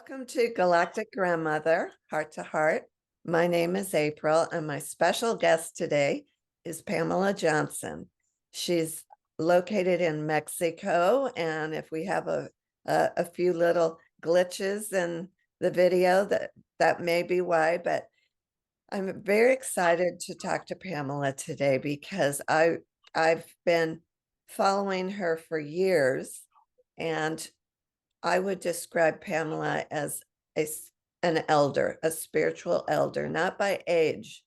Welcome to Galactic Grandmother, Heart to Heart. My name is April, and my special guest today is Pamela Johnson. She's located in Mexico, and if we have a few little glitches in the video, that may be why, but I'm very excited to talk to Pamela today because I've been following her for years, and I would describe Pamela as an elder, a spiritual elder, not by age,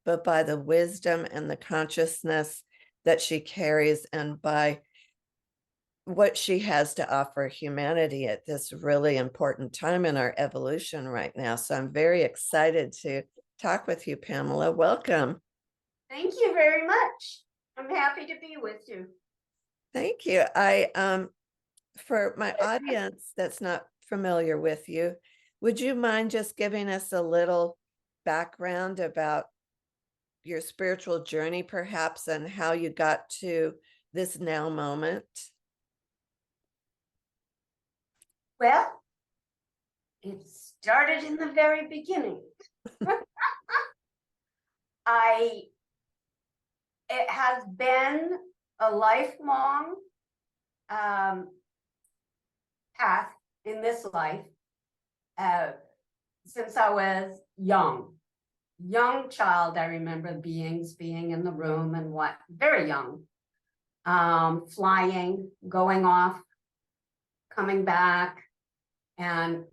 but by the wisdom and the consciousness that she carries and by what she has to offer humanity at this really important time in our evolution right now. So I'm very excited to talk with you, Pamela. Welcome. Thank you very much. I'm happy to be with you. Thank you. For my audience that's not familiar with you, would you mind just giving us a little background about your spiritual journey, perhaps, and how you got to this now moment? Well, it started in the very beginning. It has been a lifelong path in this life since I was young child. I remember beings being in the room and very young, flying, going off, coming back. And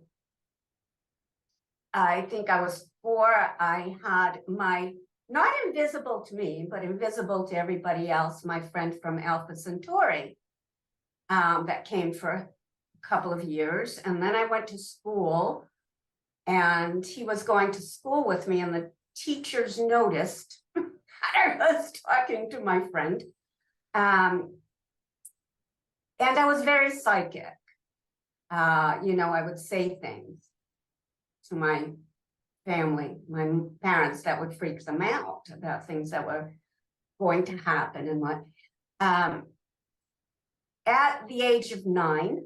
I think I was 4. I had not invisible to me, but invisible to everybody else, my friend from Alpha Centauri, that came for a couple of years. And then I went to school, and he was going to school with me, and the teachers noticed that I was talking to my friend. And I was very psychic. I would say things to my family, my parents, that would freak them out about things that were going to happen. And at the age of 9,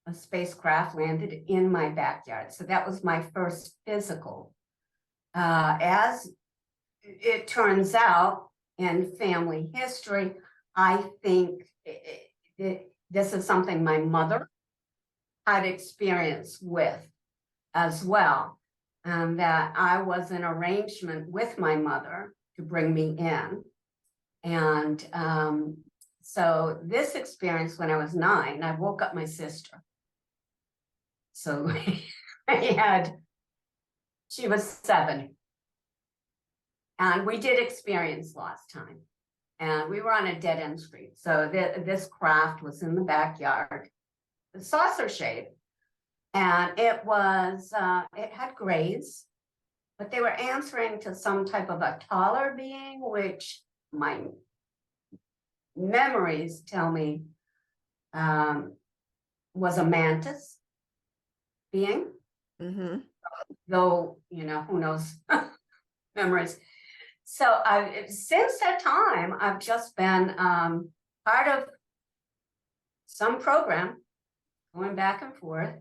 a spacecraft landed in my backyard. So that was my first physical. As it turns out, in family history, I think this is something my mother had experience with as well, and that I was in arrangement with my mother to bring me in. And so this experience, when I was 9, I woke up my sister. So she was 7. And we did experience lost time. And we were on a dead-end street. So this craft was in the backyard, saucer shaped. And it had grays, but they were answering to some type of a taller being, which my memories tell me was a mantis being. Mm-hmm. Though, who knows, memories. So since that time, I've just been part of some program, going back and forth.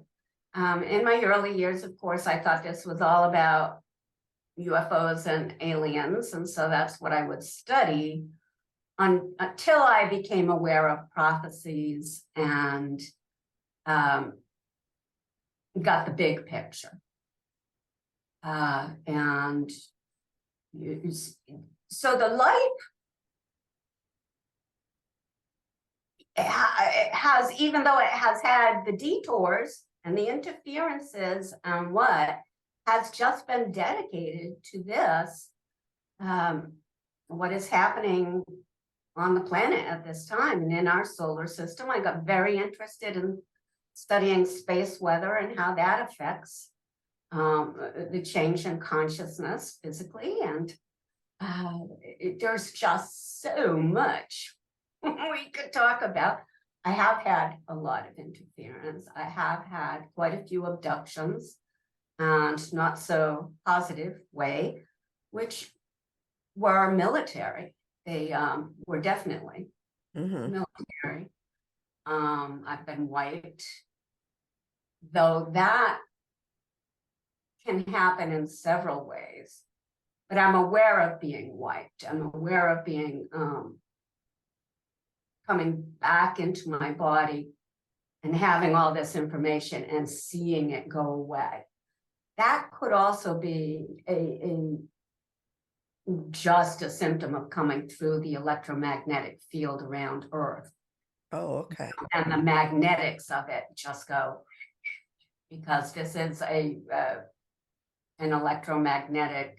In my early years, of course, I thought this was all about UFOs and aliens, and so that's what I would study until I became aware of prophecies and got the big picture. And so the light it has, even though it has had the detours and the interferences and what has just been dedicated to this, what is happening on the planet at this time and in our solar system. I got very interested in studying space weather and how that affects the change in consciousness physically. And there's just so much we could talk about. I have had a lot of interference. I have had quite a few abductions, and not so positive way, which were military. They were definitely military. I've been wiped, though that can happen in several ways, but I'm aware of being wiped. I'm aware of being coming back into my body and having all this information and seeing it go away. That could also be just a symptom of coming through the electromagnetic field around Earth. Oh, okay. And the magnetics of it just go, because this is an electromagnetic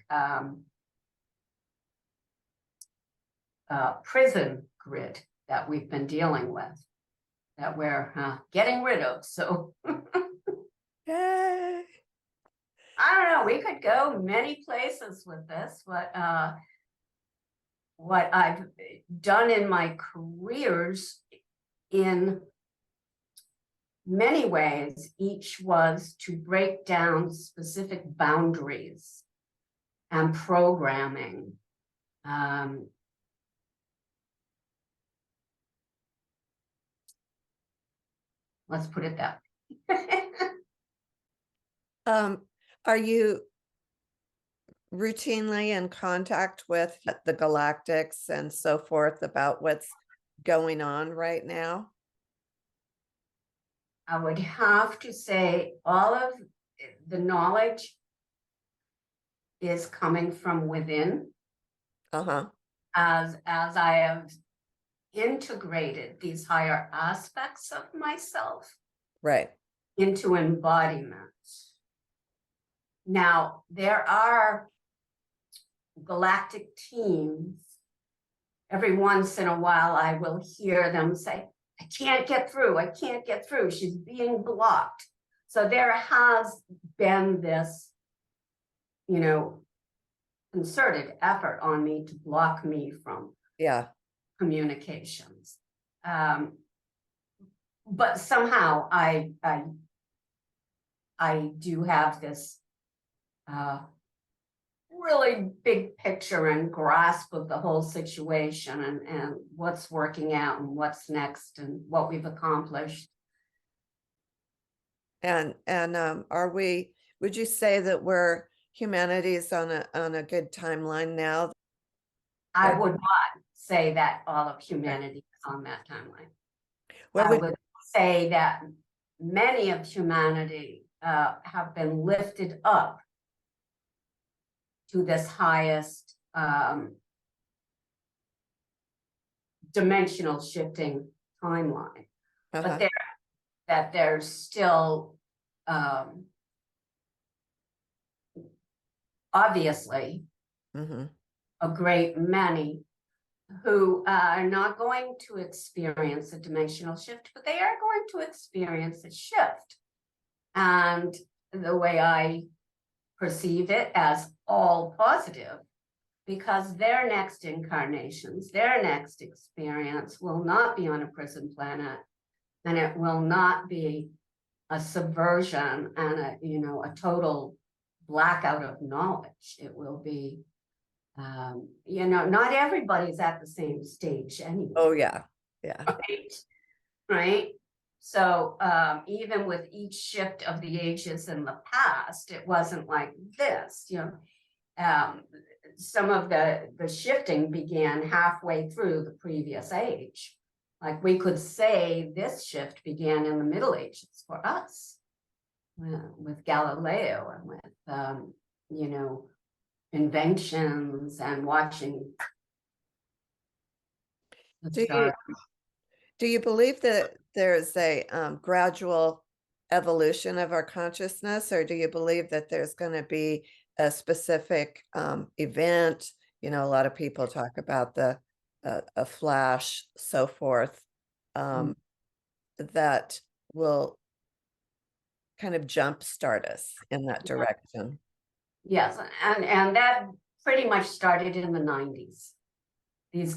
prison grid that we've been dealing with, that we're getting rid of. So Yay. I don't know, we could go many places with this. What I've done in my careers, in many ways, each was to break down specific boundaries and programming. Let's put it that way. Are you routinely in contact with the Galactics and so forth about what's going on right now? I would have to say all of the knowledge is coming from within. Uh-huh. As I have integrated these higher aspects of myself Right. into embodiments. Now, there are galactic teams. Every once in a while, I will hear them say, I can't get through. I can't get through. She's being blocked. So there has been this, concerted effort on me to block me from communications. But somehow I do have this really big picture and grasp of the whole situation, and what's working out and what's next and what we've accomplished. And would you say that we're humanities on a good timeline now? I would not say that all of humanity is on that timeline. I would say that many of humanity have been lifted up to this highest dimensional shifting timeline, but there's still obviously a great many who are not going to experience a dimensional shift, but they are going to experience a shift. And the way I perceive it, as all positive, because their next incarnations, their next experience will not be on a prison planet, and it will not be a subversion and a total blackout of knowledge. It will be, not everybody's at the same stage anyway. Oh, yeah. Right. So even with each shift of the ages in the past, it wasn't like this. Some of the shifting began halfway through the previous age. Like we could say this shift began in the Middle Ages for us, with Galileo and with inventions and watching the stars. Do you believe that there's a gradual evolution of our consciousness, or do you believe that there's going to be a specific event? A lot of people talk about a flash, so forth, that will kind of jumpstart us in that direction. Yes, and that pretty much started in the 90s. These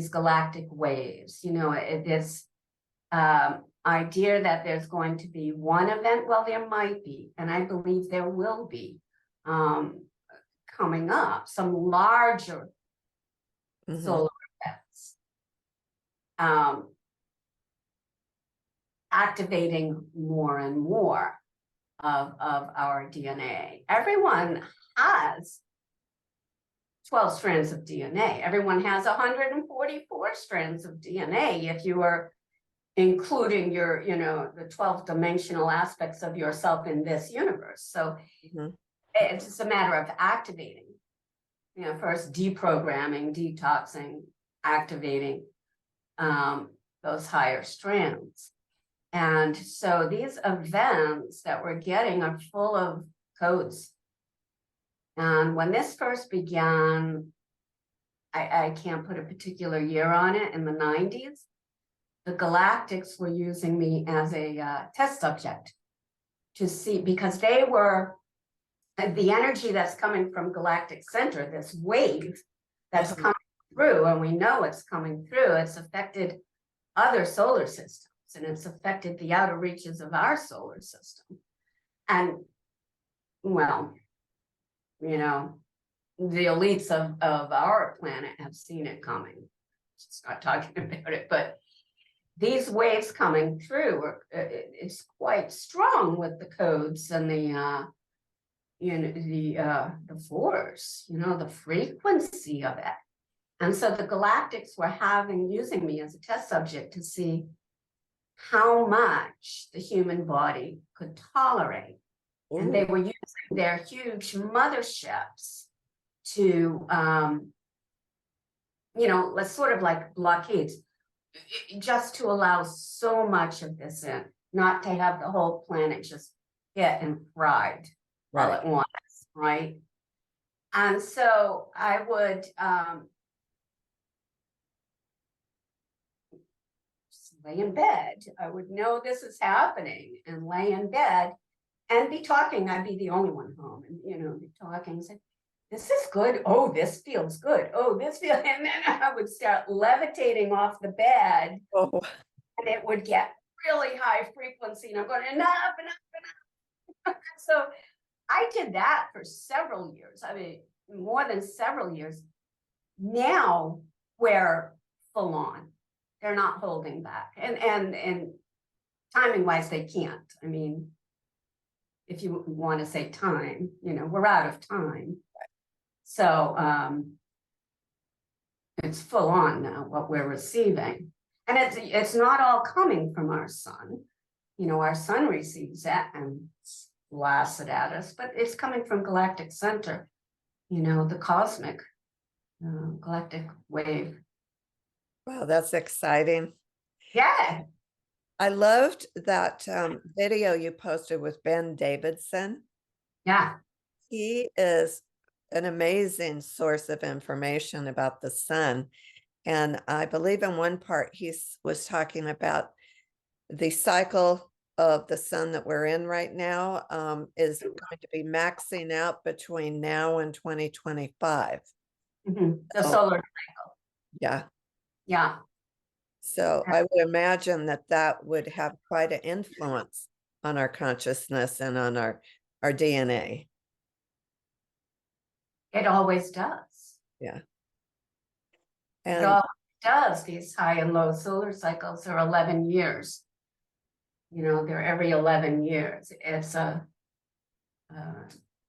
galactic waves, this idea that there's going to be one event. Well, there might be, and I believe there will be coming up some larger solar events, activating more and more of our DNA. Everyone has 12 strands of DNA. Everyone has 144 strands of DNA if you are including your, the 12 dimensional aspects of yourself in this universe. So it's just a matter of activating, first deprogramming, detoxing, activating those higher strands. And so these events that we're getting are full of codes. And when this first began, I can't put a particular year on it, in the 90s, the Galactics were using me as a test subject to see, because they were, the energy that's coming from Galactic Center, this wave that's coming through, and we know it's coming through, it's affected other solar systems, and it's affected the outer reaches of our solar system. And, well, the elites of our planet have seen it coming. Just not talking about it, but these waves coming through, it's quite strong with the codes and the force, the frequency of it. And so the Galactics were using me as a test subject to see how much the human body could tolerate. Ooh. And they were using their huge motherships to, let's sort of like blockades, just to allow so much of this in, not to have the whole planet just hit and fried all at once, right? And so I would just lay in bed. I would know this is happening and lay in bed and be talking. I'd be the only one home, and be talking, say, this is good. Oh, this feels good. Oh, this feels, and then I would start levitating off the bed, and it would get really high frequency, and I'm going enough, enough, enough. So I did that for several years. I mean, more than several years. Now we're full on. They're not holding back, and timing wise, they can't. I mean, if you want to say time, we're out of time. So it's full on now what we're receiving, and it's not all coming from our sun. Our sun receives that and blasts it at us, but it's coming from Galactic Center. The cosmic galactic wave. Wow, that's exciting. Yeah. I loved that video you posted with Ben Davidson. Yeah. He is an amazing source of information about the sun. And I believe in one part, he was talking about the cycle of the sun that we're in right now is going to be maxing out between now and 2025. The solar cycle. Yeah. Yeah. So I would imagine that would have quite an influence on our consciousness and on our DNA. It always does. Yeah. And it always does. These high and low solar cycles are 11 years. They're every 11 years. It's a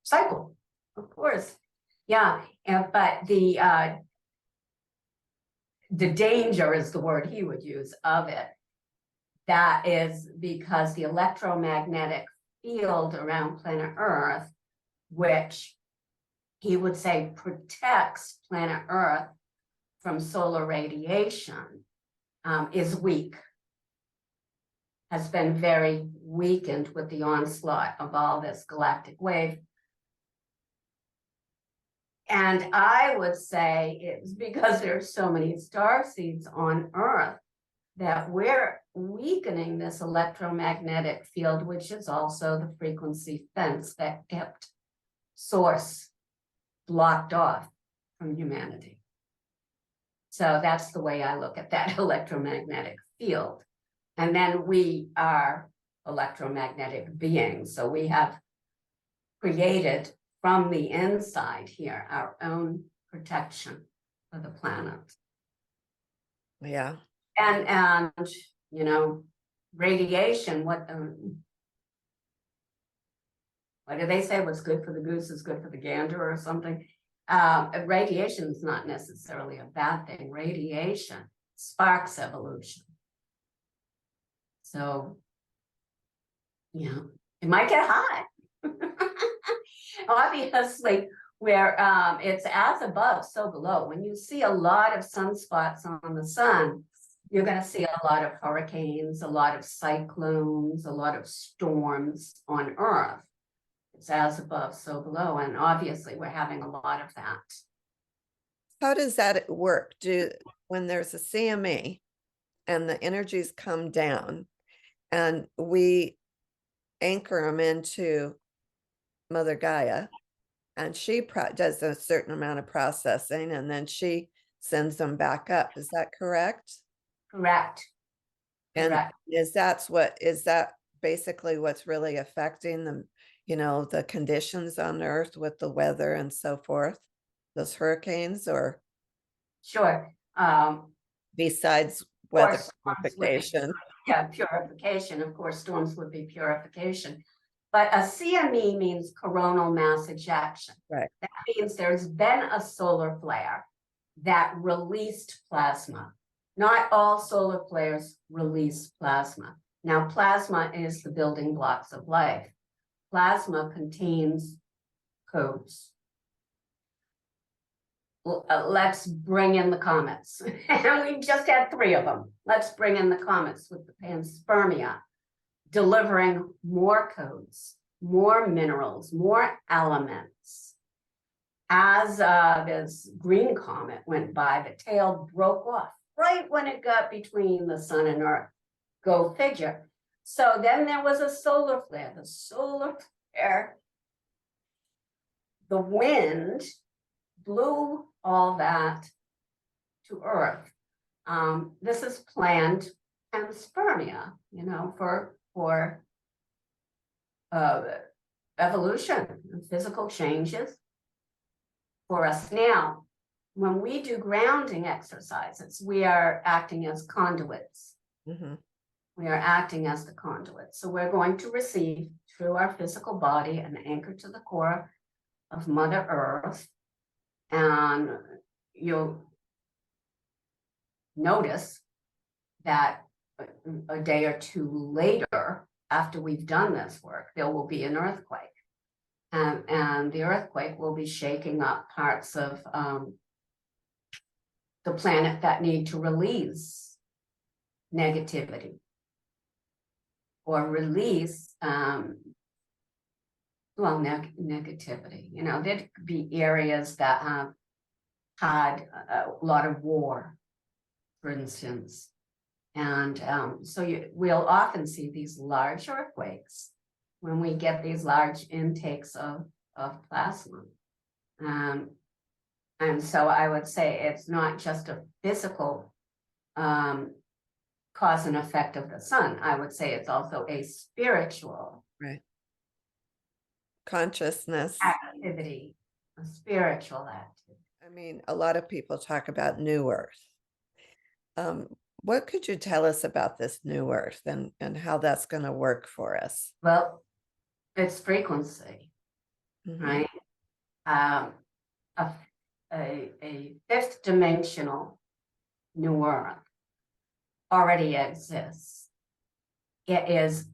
cycle, of course. Yeah. But the danger is the word he would use of it. That is because the electromagnetic field around planet Earth, which he would say protects planet Earth from solar radiation, is weak, has been very weakened with the onslaught of all this galactic wave. And I would say it's because there's so many star seeds on Earth that we're weakening this electromagnetic field, which is also the frequency fence that kept source blocked off from humanity. So that's the way I look at that electromagnetic field. And then we are electromagnetic beings. So we have created from the inside here our own protection for the planet. Yeah. And radiation, what do they say? What's good for the goose is good for the gander or something. Radiation is not necessarily a bad thing. Radiation sparks evolution. So, it might get hot. Obviously, where it's as above, so below. When you see a lot of sunspots on the sun, you're going to see a lot of hurricanes, a lot of cyclones, a lot of storms on Earth. It's as above, so below. And obviously, we're having a lot of that. How does that work? When there's a CME and the energies come down and we anchor them into Mother Gaia, and she does a certain amount of processing, and then she sends them back up. Is that correct? Correct. And Correct. is that basically what's really affecting them, the conditions on Earth with the weather and so forth, those hurricanes, or Sure. besides weather Storms would be, purification? yeah, purification. Of course, storms would be purification. But a CME means coronal mass ejection. Right. That means there's been a solar flare that released plasma. Not all solar flares release plasma. Now, plasma is the building blocks of life. Plasma contains codes. Let's bring in the comets. And we just had 3 of them. Let's bring in the comets with the panspermia, delivering more codes, more minerals, more elements. As this green comet went by, the tail broke off right when it got between the sun and Earth. Go figure. So then there was a solar flare. The solar flare, the wind blew all that to Earth. This is planned panspermia, for evolution and physical changes for us. Now, when we do grounding exercises, we are acting as conduits. Mm-hmm. We are acting as the conduit. So we're going to receive through our physical body and anchor to the core of Mother Earth. And you'll notice that a day or 2 later, after we've done this work, there will be an earthquake. And the earthquake will be shaking up parts of the planet that need to release negativity or release, negativity. There could be areas that have had a lot of war, for instance. And so we'll often see these large earthquakes when we get these large intakes of plasma. And so I would say it's not just a physical cause and effect of the sun. I would say it's also a spiritual consciousness activity, a spiritual activity. I mean, a lot of people talk about New Earth. What could you tell us about this New Earth and how that's going to work for us? Well, it's frequency, Mm-hmm. right? A 5th dimensional New Earth already exists. It is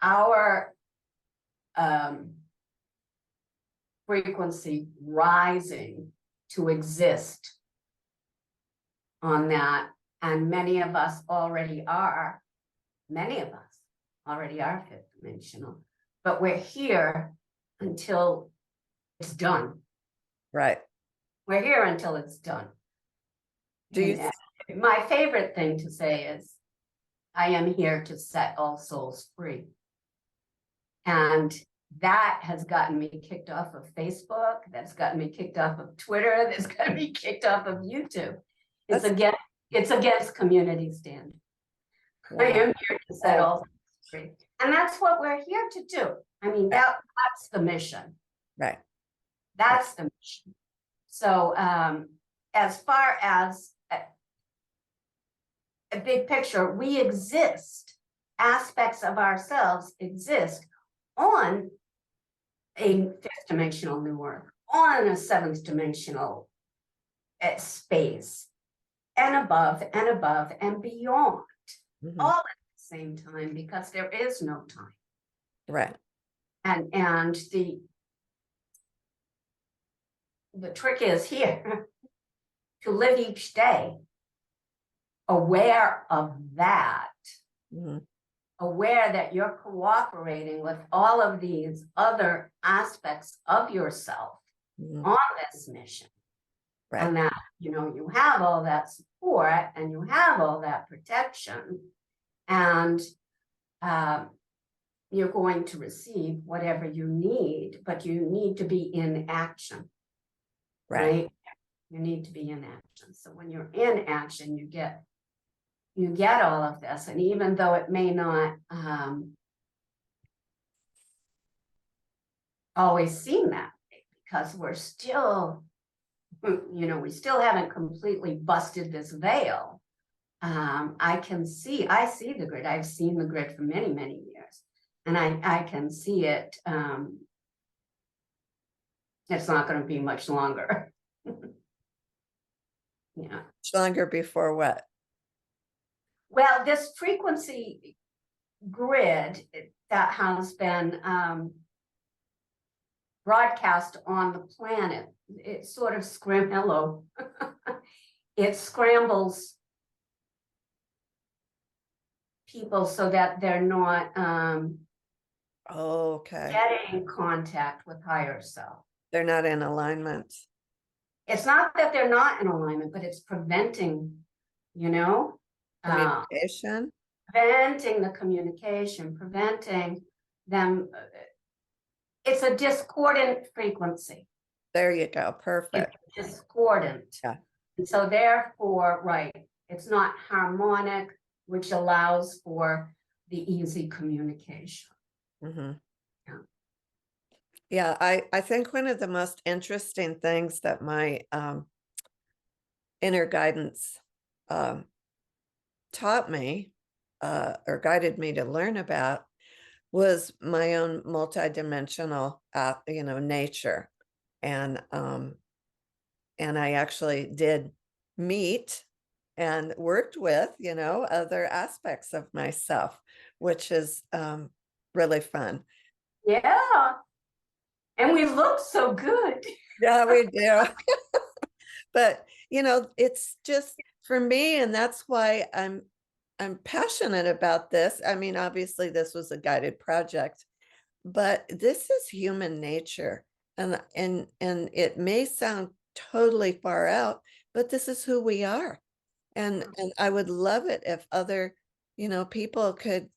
our frequency rising to exist on that. And many of us already are 5th dimensional, but we're here until it's done. Right. We're here until it's done. My favorite thing to say is, I am here to set all souls free. And that has gotten me kicked off of Facebook. That's gotten me kicked off of Twitter. That's gotten me kicked off of YouTube. It's against community standards. Wow. I am here to set all souls free. And that's what we're here to do. I mean, that's the mission. Right. That's the mission. So as far as a big picture, we exist, aspects of ourselves exist on a fifth dimensional new earth on a seventh dimensional space, and above and beyond, Mhm. all at the same time, because there is no time. Right. And the trick is here to live each day aware of that, Mhm. aware that you're cooperating with all of these other aspects of yourself Mhm. on this mission. Right. And that, you have all that support and you have all that protection, and you're going to receive whatever you need, but you need to be in action, Right. right? You need to be in action. So when you're in action, you get all of this. And even though it may not always seem that way, because we're still, we still haven't completely busted this veil. I see the grid. I've seen the grid for many, many years. And I can see it. It's not going to be much longer. Yeah. Much longer before what? Well, this frequency grid that has been broadcast on the planet, it sort of it scrambles people so that they're not Okay. getting contact with higher self. They're not in alignment. It's not that they're not in alignment, but it's preventing, Communication. preventing the communication, preventing them. It's a discordant frequency. There you go. It's Perfect. discordant. Yeah. And so therefore, right, it's not harmonic, which allows for the easy communication. Mm-hmm. Yeah. Yeah, I think one of the most interesting things that my inner guidance taught me or guided me to learn about was my own multidimensional nature. And I actually did meet and worked with, other aspects of myself, which is really fun. Yeah. And we look so good. Yeah, we do. But, it's just for me, and that's why I'm passionate about this. I mean, obviously this was a guided project, but this is human nature. And it may sound totally far out, but this is who we are. And I would love it if other, people could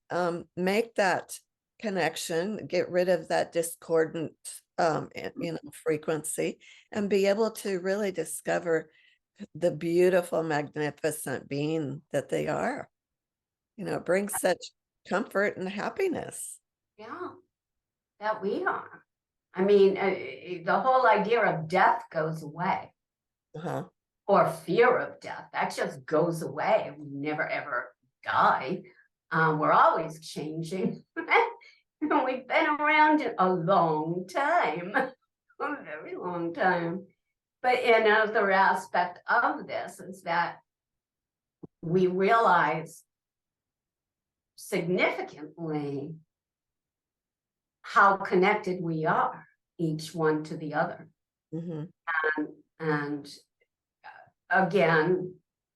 make that connection, get rid of that discordant frequency, and be able to really discover the beautiful, magnificent being that they are. It brings such comfort and happiness. Yeah, that we are. I mean, the whole idea of death goes away, Uh-huh. or fear of death. That just goes away. We never ever die. We're always changing. We've been around a long time, a very long time. But another aspect of this is that we realize significantly how connected we are, each one to the other. Mm-hmm. And again,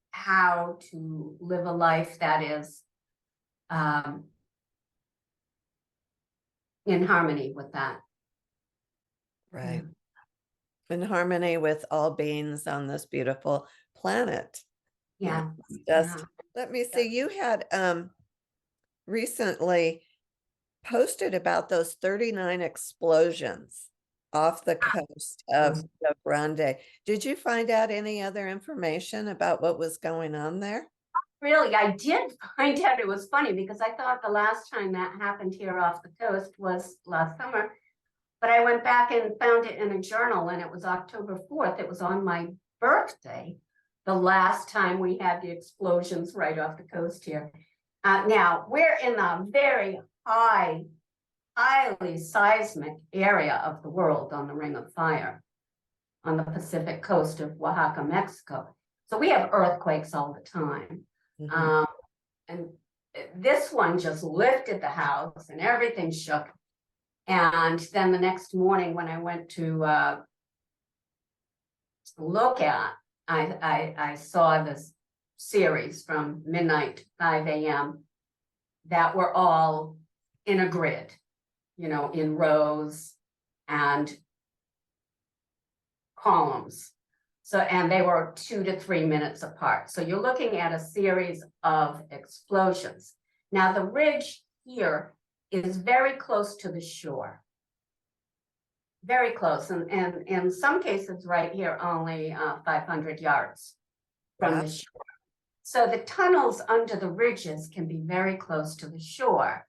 how to live a life that is in harmony with that. Right. In harmony with all beings on this beautiful planet. Yeah. Just Yeah. let me see. You had recently posted about those 39 explosions off the coast of the Grande. Did you find out any other information about what was going on there? Really, I did find out. It was funny because I thought the last time that happened here off the coast was last summer, but I went back and found it in a journal, and it was October 4th. It was on my birthday, the last time we had the explosions right off the coast here. Now, we're in the very high highly seismic area of the world on the Ring of Fire on the Pacific coast of Oaxaca, Mexico. So we have earthquakes all the time. Mhm. And this one just lifted the house and everything shook. And then the next morning when I went to look at, I saw this series from midnight to 5 a.m. that were all in a grid, you know, in rows and columns. So, and they were 2 to 3 minutes apart. So you're looking at a series of explosions. Now the ridge here is very close to the shore. Very close, and in some cases right here, only 500 yards from Wow. the shore. So the tunnels under the ridges can be very close to the shore.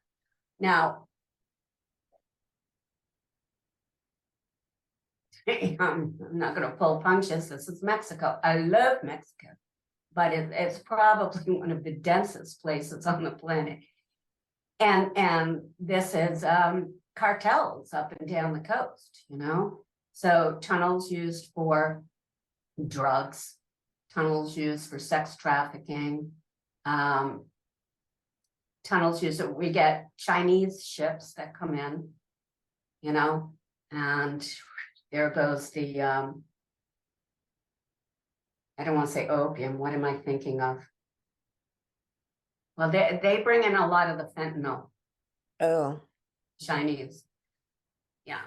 Now, I'm not going to pull punches. This is Mexico. I love Mexico, but it's probably one of the densest places on the planet. And this is cartels up and down the coast, you know? So tunnels used for drugs, tunnels used for sex trafficking, tunnels used, we get Chinese ships that come in, you know, and there goes the, I don't want to say opium, what am I thinking of? Well, they bring in a lot of the fentanyl, Oh, Chinese. Yeah.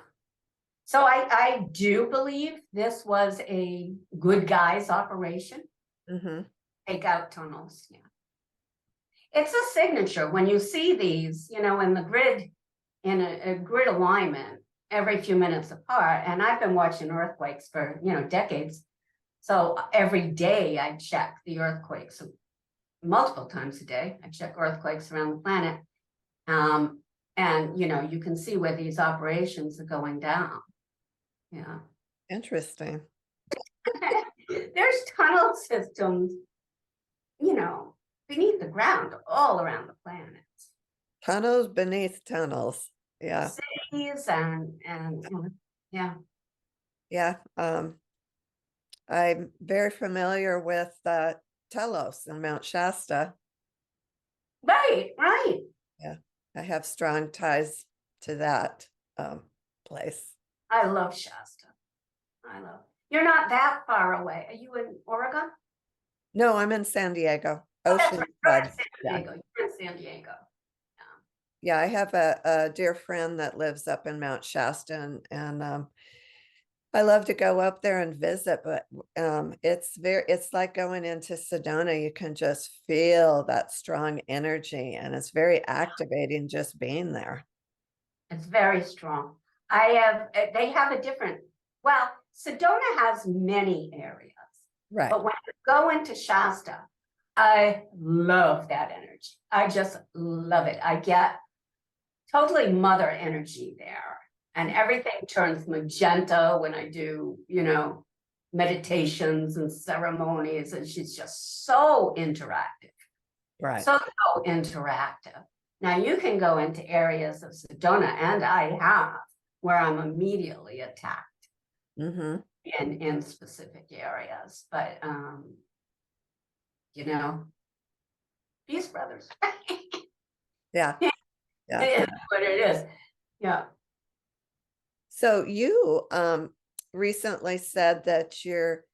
So I do believe this was a good guys operation. mhm. Take out tunnels, yeah. It's a signature when you see these, you know, in the grid, in a grid alignment every few minutes apart. And I've been watching earthquakes for, you know, decades. So every day I check the earthquakes multiple times a day. I check earthquakes around the planet. And, you know, you can see where these operations are going down. Yeah. Interesting. There's tunnel systems, you know, beneath the ground all around the planet. Tunnels beneath tunnels. Yeah, Cities and yeah. yeah. I'm very familiar with Telos and Mount Shasta. Right, right. Yeah, I have strong ties to that place. I love Shasta. I love. You're not that far away. Are you in Oregon? No, I'm in San Diego, Oh, that's right. You're in Oceanside. San Yeah, Diego. You're in San Diego. yeah. I have a dear friend that lives up in Mount Shasta, and I love to go up there and visit, but it's like going into Sedona. You can just feel that strong energy, and it's very activating just being there. It's very strong. They have a different, well, Sedona has many areas, Right. but when you go into Shasta, I love that energy. I just love it. I get totally mother energy there. And everything turns magenta when I do, you know, meditations and ceremonies. And she's just so interactive. Right. So interactive. Now you can go into areas of Sedona, and I have, where I'm immediately attacked Mm-hmm. in specific areas. But you know, peace, brothers. Yeah. Yeah. It is what it is. Yeah. So you recently said that your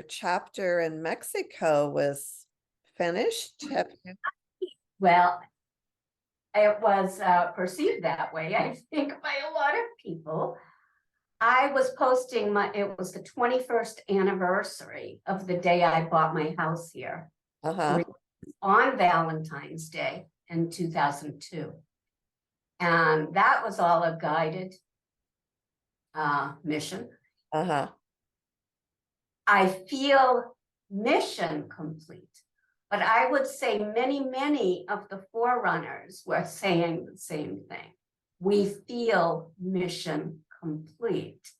chapter in Mexico was finished. Well, it was perceived that way, I think, by a lot of people. I was posting it was the 21st anniversary of the day I bought my house here Uh-huh. on Valentine's Day in 2002. And that was all a guided mission. Uh-huh. I feel mission complete, but I would say many of the forerunners were saying the same thing. We feel mission complete.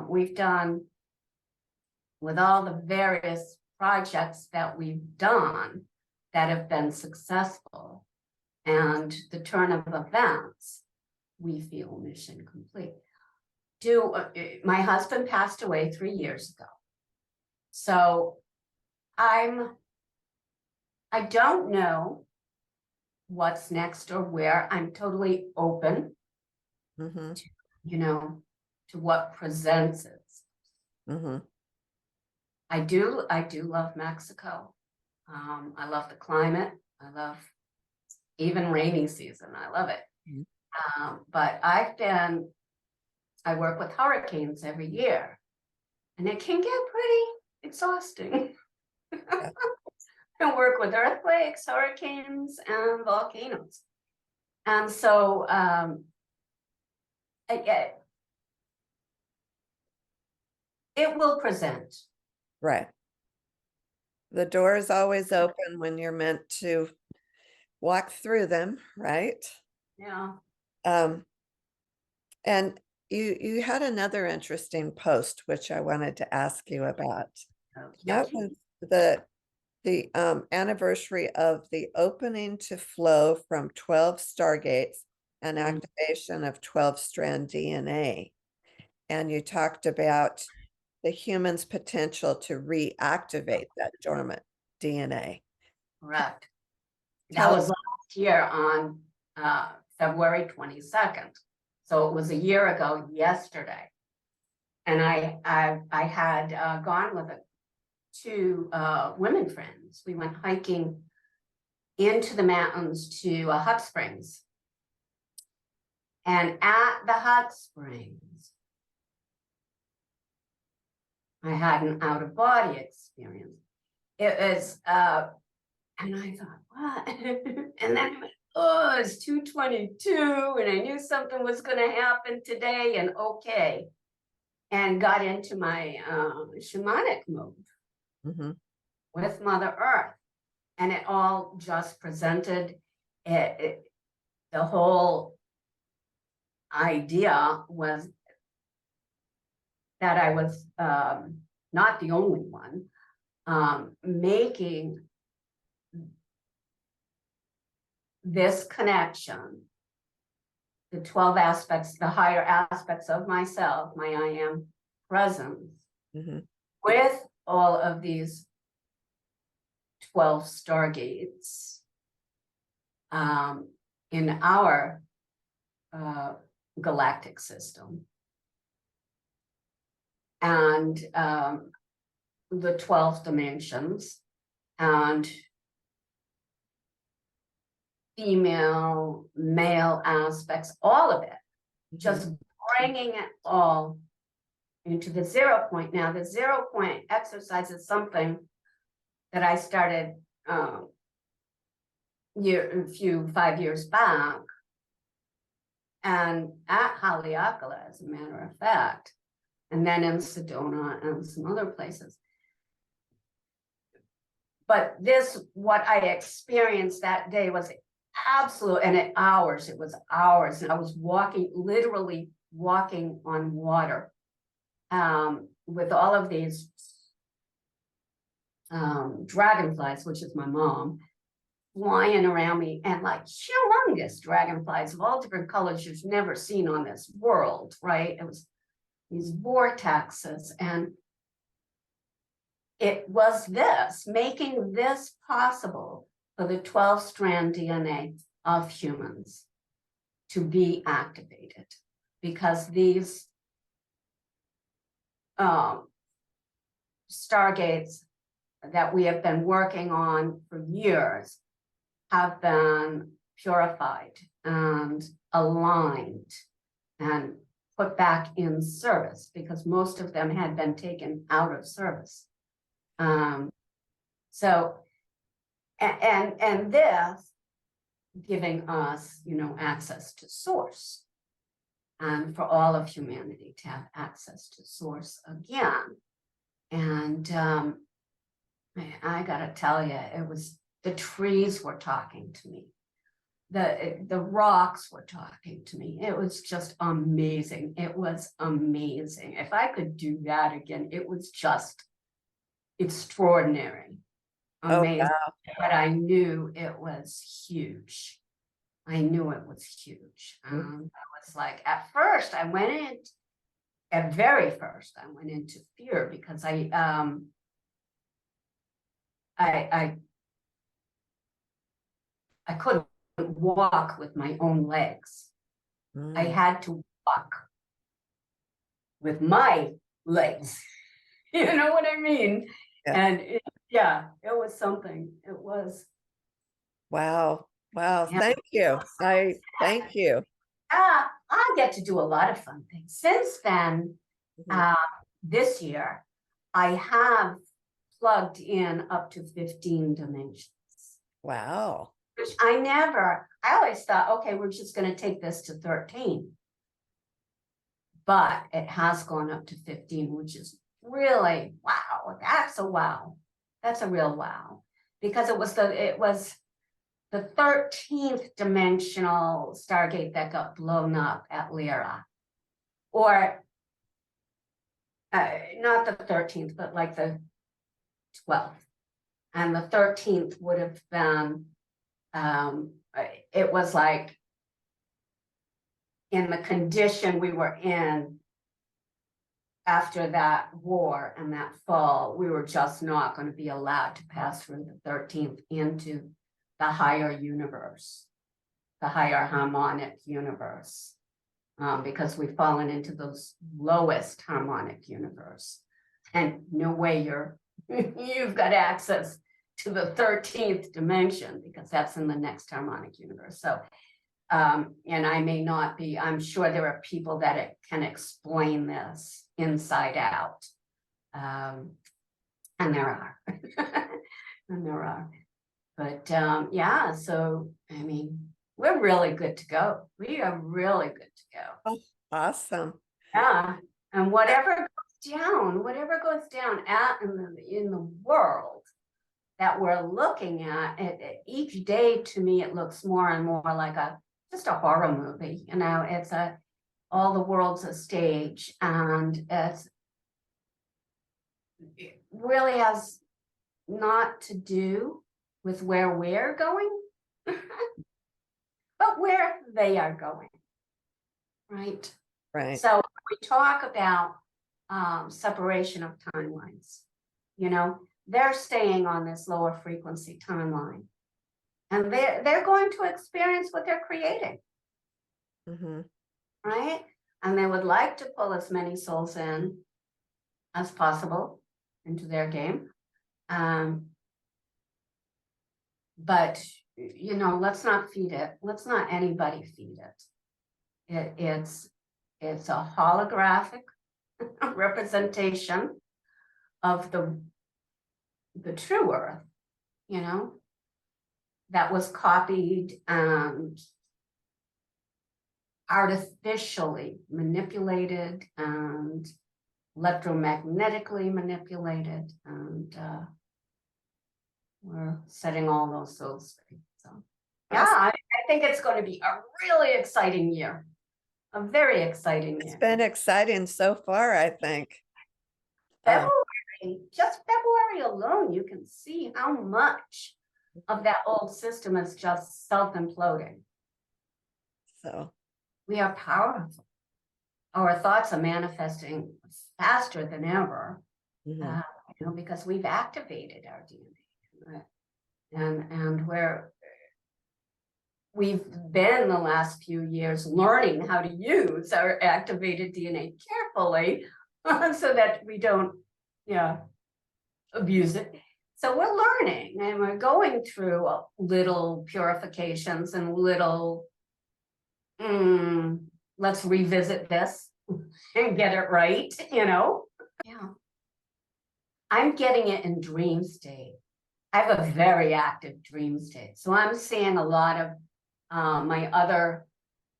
We've done, with all the various projects that we've done that have been successful, and the turn of events, we feel mission complete. My husband passed away 3 years ago. So I don't know what's next or where. I'm totally open, Mm-hmm. to what presents it. Mm-hmm. I do love Mexico. I love the climate. I love even rainy season. I love it. But I work with hurricanes every year, and it can get pretty exhausting. Yeah. I work with earthquakes, hurricanes, and volcanoes. And so it will present. Right. The door is always open when you're meant to walk through them, right? Yeah. Um, and you had another interesting post which I wanted to ask you about. Yeah. That was the anniversary of the opening to flow from 12 stargates and activation of 12 strand DNA. And you talked about the human's potential to reactivate that dormant DNA. Correct. That Tell us. was last year on February 22nd. So it was a year ago yesterday. And I had gone with two women friends. We went hiking into the mountains to hot springs. And at the hot springs, I had an out-of-body experience. It was, and I thought, what? And then I went, oh, it's 2:22, and I knew something was going to happen today, and okay. And got into my shamanic mode with Mother Earth. And it all just presented it. The whole idea was that I was not the only one making this connection, the 12 aspects, the higher aspects of myself, my I am presence, with all of these 12 stargates in our galactic system. And the 12 dimensions and female, male aspects, all of it, just bringing it all into the 0 point. Now, the 0 point exercise is something that I started 5 years back, and at Haleakala, as a matter of fact, and then in Sedona and some other places. But what I experienced that day was absolute, and it was hours, and I was literally walking on water with all of these dragonflies, which is my mom, flying around me, and like humongous dragonflies of all different colors you've never seen on this world, right? It was these vortexes, and it was making this possible for the 12 strand DNA of humans to be activated, because these stargates that we have been working on for years have been purified and aligned and put back in service, because most of them had been taken out of service. So, and this giving us, access to source, and for all of humanity to have access to source again. And I gotta tell you, the trees were talking to me. The rocks were talking to me. It was just amazing. It was amazing. If I could do that again, it was just extraordinary, amazing. Oh, wow. But I knew it was huge. I knew it was huge. Mm. I was like, at first I went in, at very first I went into fear because I couldn't walk with my own legs. I Mm. had to walk with my legs. You know what I mean? Yeah. And yeah, it was something. It was. Wow. Wow. Yeah. Thank you. I thank you. I get to do a lot of fun things. Since then, Mhm. this year, I have plugged in up to 15 dimensions, Wow. which I always thought, okay, we're just going to take this to 13. But it has gone up to 15, which is really wow. That's a wow. That's a real wow. Because it was the 13th dimensional Stargate that got blown up at Lyra. Or not the 13th, but like the 12th. And the 13th would have been, it was like in the condition we were in after that war and that fall, we were just not going to be allowed to pass through the 13th into the higher universe, the higher harmonic universe, because we've fallen into those lowest harmonic universe. And no way you've got access to the 13th dimension because that's in the next harmonic universe. So, and I may not be, I'm sure there are people that can explain this inside out. And there are, and there are. But yeah, so I mean, we're really good to go. We are really good to go. Oh, awesome. Yeah, and whatever goes down out in the world that we're looking at, each day to me it looks more and more like just a horror movie. You know, it's all the world's a stage, and it really has not to do with where we're going, but where they are going, right? Right. So we talk about separation of timelines. You know, they're staying on this lower frequency timeline, and they're going to experience what they're creating, Mm-hmm. right? And they would like to pull as many souls in as possible into their game. But you know, let's not feed it. Let's not anybody feed it. It's a holographic representation of the true Earth, you know, that was copied and artificially manipulated and electromagnetically manipulated, and we're setting all those souls free. So yeah, Awesome. I think it's going to be a really exciting year, a very exciting It's year. been exciting so far, I think. February, just February alone, you can see how much of that old system is just self-imploding. So, We are powerful. Our thoughts are manifesting faster than ever, mhm. you know, because we've activated our DNA, and we've been the last few years learning how to use our activated DNA carefully, so that we don't, abuse it. So we're learning, and we're going through little purifications and little, let's revisit this and get it right, you know? Yeah. I'm getting it in dream state. I have a very active dream state. So I'm seeing a lot of my other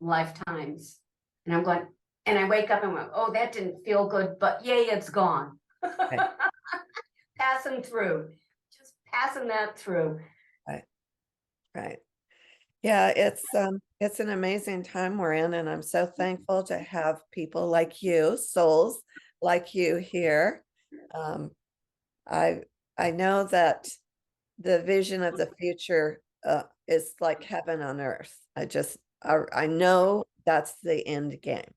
lifetimes. And I'm going, and I wake up and go, oh, that didn't feel good, but yay, it's gone. Right. Passing through, just passing that through. Right. Right. Yeah, it's an amazing time we're in, and I'm so thankful to have people like you, souls like you here. Um, I I know that the vision of the future is like heaven on earth. I know that's the end game.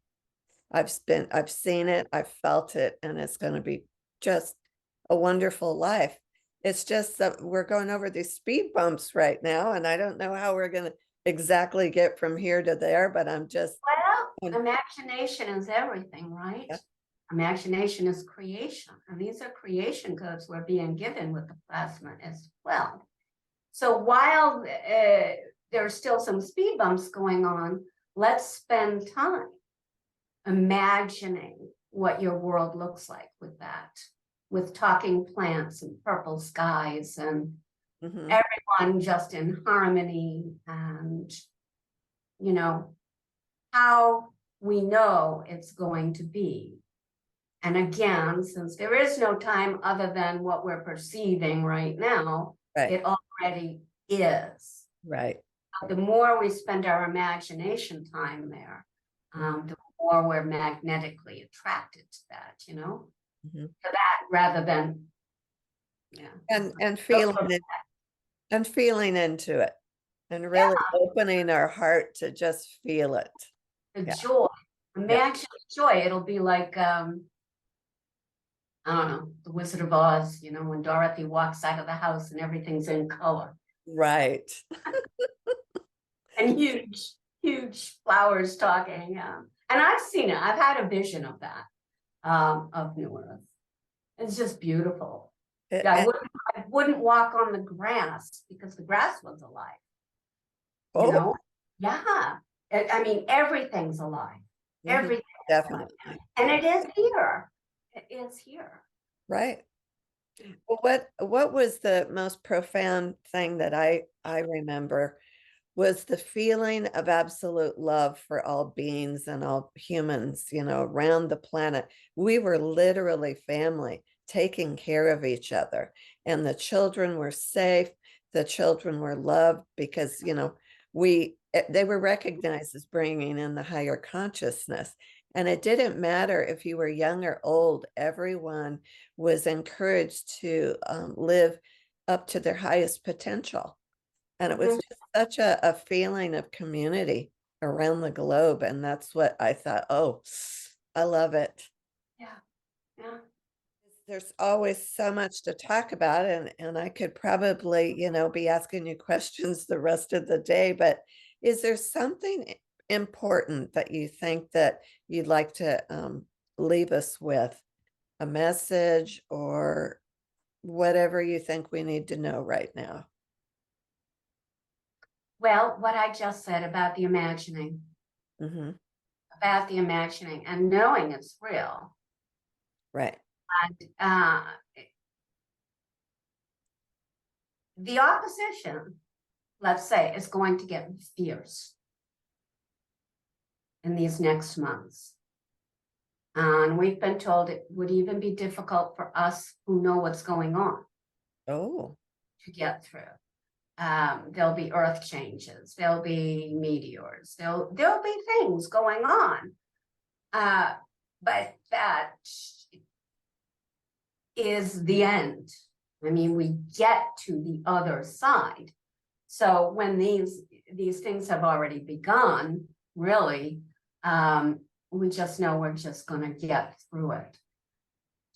I've seen it, I've felt it, and it's going to be just a wonderful life. It's just that we're going over these speed bumps right now, and I don't know how we're going to exactly get from here to there, but I'm just, Well, imagination is everything, right? yeah, Imagination is creation, and these are creation codes we're being given with the plasma as well. So while there's still some speed bumps going on, let's spend time imagining what your world looks like with that, with talking plants and purple skies and mhm, everyone just in harmony, and you know how we know it's going to be. And again, since there is no time other than what we're perceiving right now, right, it already is. right. The more we spend our imagination time there, the more we're magnetically attracted to that, Mhm. to that rather than, yeah, And feeling it and feeling into it and really yeah, opening our heart to just feel it. the Yeah, joy. yeah, Imagine the joy. It'll be like, I don't know, the Wizard of Oz, when Dorothy walks out of the house and everything's in color right. and huge, huge flowers talking. And I've seen it. I've had a vision of that, of New Earth. It's just beautiful. It- Yeah, and- I wouldn't walk on the grass because the grass was alive, you oh, know? Yeah. I mean, everything's alive. mhm, Everything is alive. definitely. And it is here. It is here. Right. Well, what was the most profound thing that I remember was the feeling of absolute love for all beings and all humans, around the planet. We were literally family, taking care of each other, and the children were safe. The children were loved because, they were recognized as bringing in the higher consciousness. And it didn't matter if you were young or old, everyone was encouraged to live up to their highest potential. And it was Mhm. just such a feeling of community around the globe. And that's what I thought, oh, I love it. Yeah. Yeah. There's always so much to talk about, and I could probably, be asking you questions the rest of the day, but is there something important that you think that you'd like to leave us with? A message or whatever you think we need to know right now? Well, what I just said Hmm. about the imagining and knowing it's real. Right. And the opposition, let's say, is going to get fierce in these next months. And we've been told it would even be difficult for us who know what's going on Oh, to get through. There'll be earth changes, there'll be meteors, there'll be things going on. But that is the end. I mean, we get to the other side. So when these things have already begun, really, we just know we're just going to get through it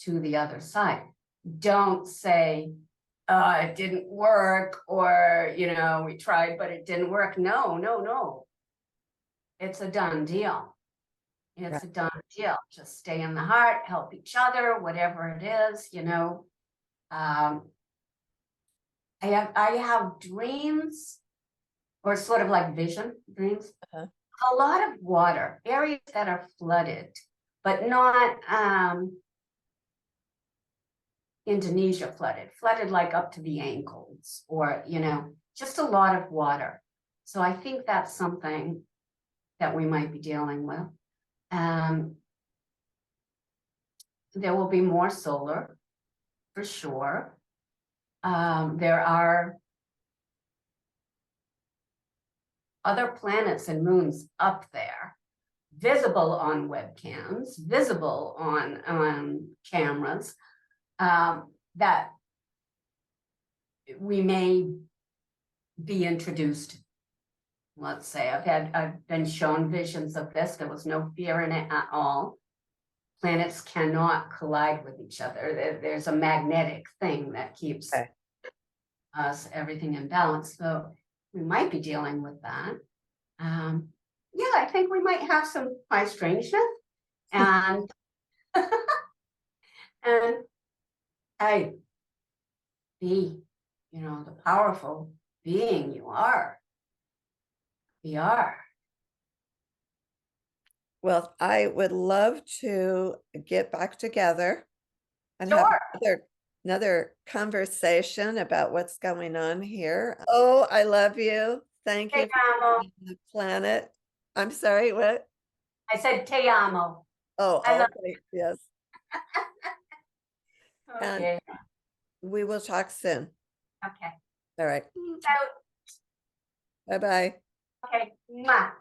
to the other side. Don't say, it didn't work, or, we tried, but it didn't work. No, no, no. It's a done deal. right. It's a done deal. Just stay in the heart, help each other, whatever it is, I have dreams, or sort of like vision dreams. Uh-huh. A lot of water, areas that are flooded, but not Indonesia flooded like up to the ankles, or just a lot of water. So I think that's something that we might be dealing with. There will be more solar, for sure. There are other planets and moons up there, visible on webcams, visible on cameras, that we may be introduced. Let's say I've been shown visions of this. There was no fear in it at all. Planets cannot collide with each other. There's a magnetic thing that keeps Okay. us everything in balance. So we might be dealing with that. Yeah, I think we might have some high strangeness and and I be, the powerful being you are. We are. Well, I would love to get back together and have Sure. another conversation about what's going on here. Oh, I love you. Thank Te you for amo. being on the planet. I'm sorry, what? I said te amo. Oh, I love. okay, yes. And Okay. we will talk soon. Okay. All right. So, Bye-bye. okay. Mwah.